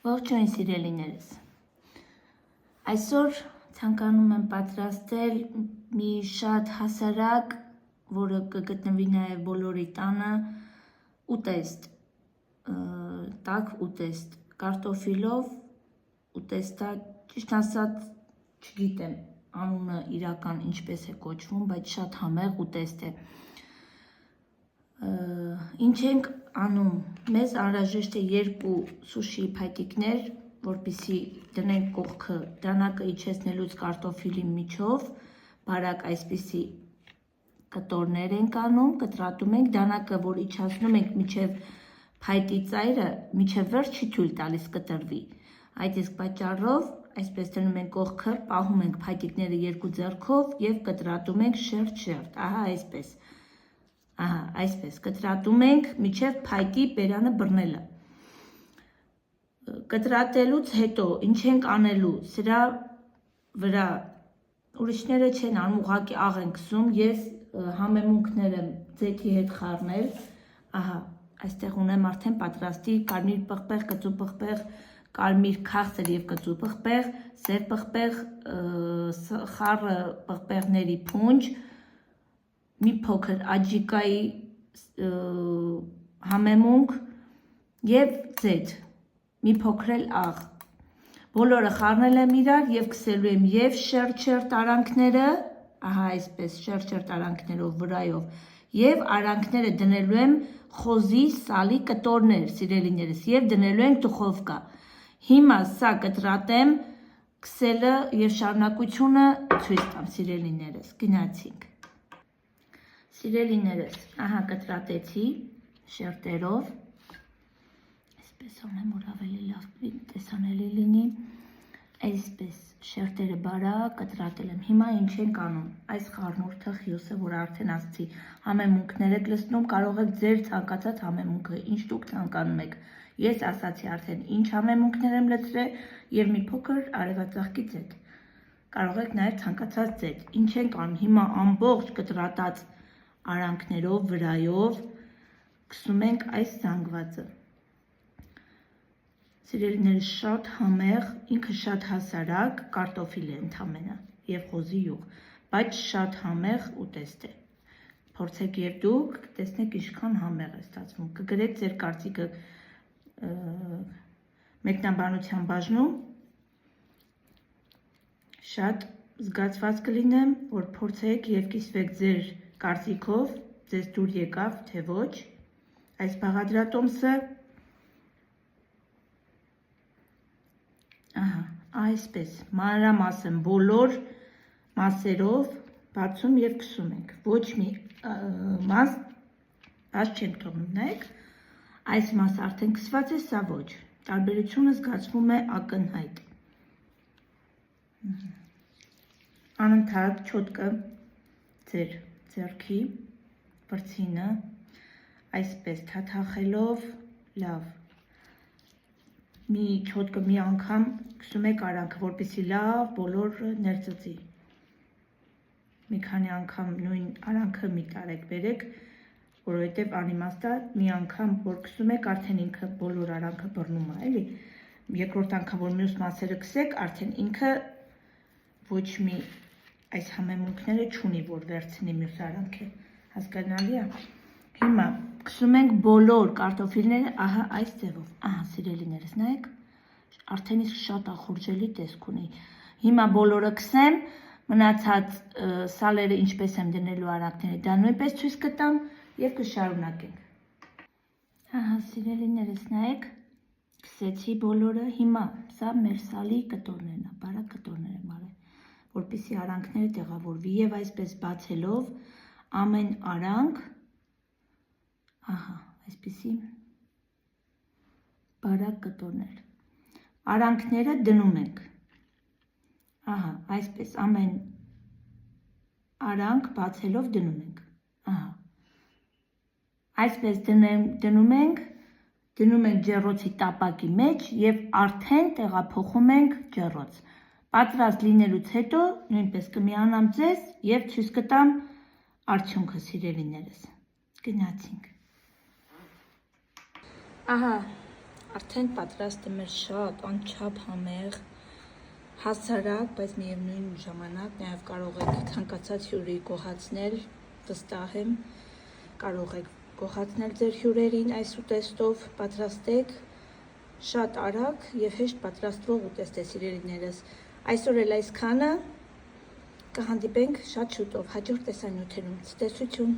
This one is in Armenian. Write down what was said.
Ողջույն սիրելիներս, այսօր ցանկանում եմ պատրաստել մի շատ հասարակ, որը կգտնվի նաև բոլորի տանը, ուտեստ, տաք ուտեստ, կարտոֆիլով ուտեստա, ճիշտ ասած չգիտեմ անունը իրական ինչպես է կոչվում, բայց շատ համեղ ուտեստ է։ Ինչ ենք անում, մեզ անհրաժեշտ է 2 սուշի փայտիկներ, որպեսզի դնենք կողքը դանակը իջեցնելուց կարտոֆիլի միջով, բարակ այսպիսի կտորներ ենք անում, կտրատում ենք, դանակը, որ իջացնում ենք մինչև փայտի ծայրը, մինչև վերջ չի թույլ տալիս կտրվի։ Այդ իսկ պատճառով այսպես դնում ենք կողքը, պահում ենք փայտիկները 2 ձեռքով և կտրատում ենք շերտ-շերտ, ահա այսպես։ Այսպես կտրատում ենք մինչև փայտի բերանը բռնելը։ Կտրատելուց հետո ինչ ենք անելու, սրա վրա ուրիշները չեն անում, ուղղակի աղ են քսում, ես համեմունքները ձեթի հետ խառնել, ահա, այստեղ ունեմ արդեն պատրաստի կարմիր պղպեղ, կծու պղպեղ, կարմիր քաղցր և կծու պղպեղ, սև պղպեղ, խառը պղպեղների փունջ, մի փոքր աջիկայի համեմունք և ձեթ, մի փոքր էլ աղ։ Բոլորը խառնել եմ իրար և քսելու եմ և շերտ-շերտ արանքները, ահա այսպես շերտ-շերտ արանքներով վրայով, և արանքները դնելու եմ խոզի սալի կտորներ, սիրելիներս, և դնելու ենք դուխովկա։ Հիմա սա կտրատեմ, քսելը և շարունակությունը ցույց տամ, սիրելիներս, գնացինք։ Սիրելիներս, ահա կտրատեցի շերտերով, այսպես անեմ, որ ավելի լավ տեսանելի լինի, այսպես շերտերը բարակ կտրատել եմ, հիմա ինչ ենք անում, այս խառնուրդը խիոսը, որ արդեն ասացի, համեմունքներ եք լցնում, կարող եք ձեր ցանկացած համեմունքը, ինչ դուք ցանկանում եք, ես ասացի արդեն ինչ համեմունքներ եմ լցրել և մի փոքր արևածաղկի ձեթ, կարող եք նաև ցանկացած ձեթ, ինչ ենք անում, հիմա ամբողջ կտրատած արանքներով, վրայով քսում ենք այս զանգվածը։ Սիրելիներս, շատ համեղ, ինքը շատ հասարակ, կարտոֆիլ է ընդամենը և խոզի յուղ, բայց շատ համեղ ուտեստ է։ Փորձեք և դուք տեսնեք ինչքան համեղ է ստացվում, կգրեք ձեր կարծիքը մեկնաբանության բաժնում, շատ զգացված կլինեմ, որ փորձեք և կիսվեք ձեր կարծիքով, ձեզ դուր եկավ, թե ոչ, այս բաղադրատոմսը, այսպես, մանրամասն բոլոր մասերով բացում և քսում ենք, ոչ մի մաս բաց չենք թողնում, նայեք, այս մասը արդեն քսված է, սա ոչ, տարբերությունը զգացվում է ակնհայտ։ Անընդհատ չոտկը ձեր ձեռքի վրձինը այսպես թաթախելով լավ, մի չոտկը մի անգամ քսում եք արանքը, որպեսզի լավ բոլորը ներծծի, մի քանի անգամ նույն արանքը մի տարեք բերեք, որովհետև անիմաստ է, մի անգամ որ քսում եք, արդեն ինքը բոլոր արանքը բռնում է, էլի, երկրորդ անգամ որ մյուս մասերը քսեք, արդեն ինքը ոչ մի այս համեմունքները չունի, որ վերցնի մյուս արանքը, հասկանալի է։ Հիմա քսում ենք բոլոր կարտոֆիլները, ահա այս ձևով, ահա սիրելիներս, նայեք, արդեն իսկ շատ ախորժելի տեսք ունի։ Հիմա բոլորը քսեմ, մնացած սալերը ինչպես եմ դնելու արանքները, դա նույնպես ցույց կտամ և կշարունակենք։ Ահա սիրելիներս, նայեք, քսեցի բոլորը, հիմա սա մեր սալի կտորներն է, բարակ կտորներ եմ արել, որպեսզի արանքները տեղավորվի և այսպես բացելով ամեն արանք, ահա, այսպիսի բարակ կտորներ, արանքները դնում ենք, ահա, այսպես ամեն արանք բացելով դնում ենք, ահա, այսպես դնում ենք ջեռոցի տապակի մեջ և արդեն տեղափոխում ենք ջեռոց։ Պատրաստ լինելուց հետո նույնպես կմիանամ ձեզ և ցույց կտամ արդյունքը, սիրելիներս, գնացինք։ Ահա, Արդեն պատրաստ է մեր շատ անչափ համեղ, հասարակ, բայց միևնույն ժամանակ նաև կարող եք ցանկացած հյուրի գոհացնել, վստահ եմ, կարող եք գոհացնել ձեր հյուրերին այս ուտեստով, պատրաստեք շատ արագ եւ հեշտ պատրաստվող ուտեստ է, սիրելիներս։ Այսօր էլ այսքանը, կհանդիպենք շատ շուտով հաջորդ տեսանյութերում։ Ցտեսություն։